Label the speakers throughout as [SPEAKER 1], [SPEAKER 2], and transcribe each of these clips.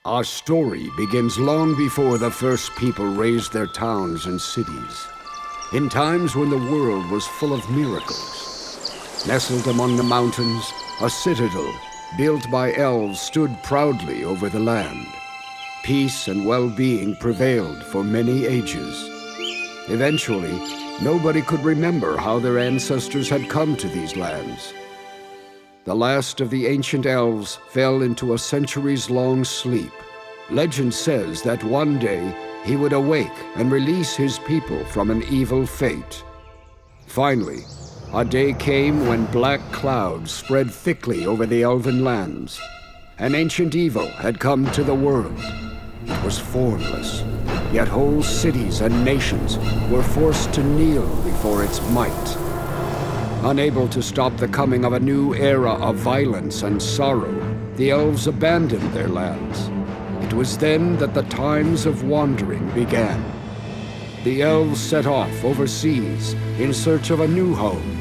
[SPEAKER 1] Our story begins long before the first people raised their towns and cities, in times when the world was full of miracles. Nestled among the mountains, a citadel built by elves stood proudly over the land. Peace and well-being prevailed for many ages. Eventually, nobody could remember how their ancestors had come to these lands. The last of the ancient elves fell into a centuries-long sleep. Legend says that one day he would awake and release his people from an evil fate. Finally, a day came when black clouds spread thickly over the elven lands. An ancient evil had come to the world. It was formless, yet whole cities and nations were forced to kneel before its might. Unable to stop the coming of a new era of violence and sorrow, the elves abandoned their lands. It was then that the times of wandering began. The elves set off overseas in search of a new home.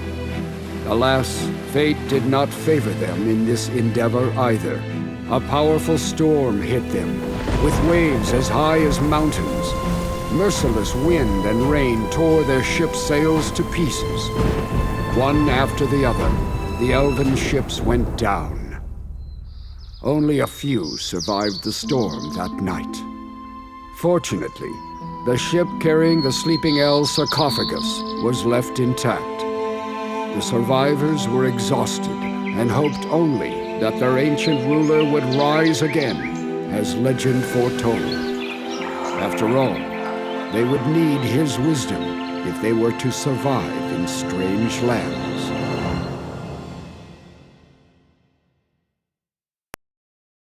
[SPEAKER 1] Alas, fate did not favor them in this endeavor either. A powerful storm hit them, with waves as high as mountains. Merciless wind and rain tore their ship's sails to pieces. One after the other, the elven ships went down. Only a few survived the storm that night. Fortunately, the ship carrying the sleeping elves' sarcophagus was left intact. The survivors were exhausted and hoped only that their ancient ruler would rise again, as legend foretold. After all, they would need his wisdom if they were to survive in strange lands.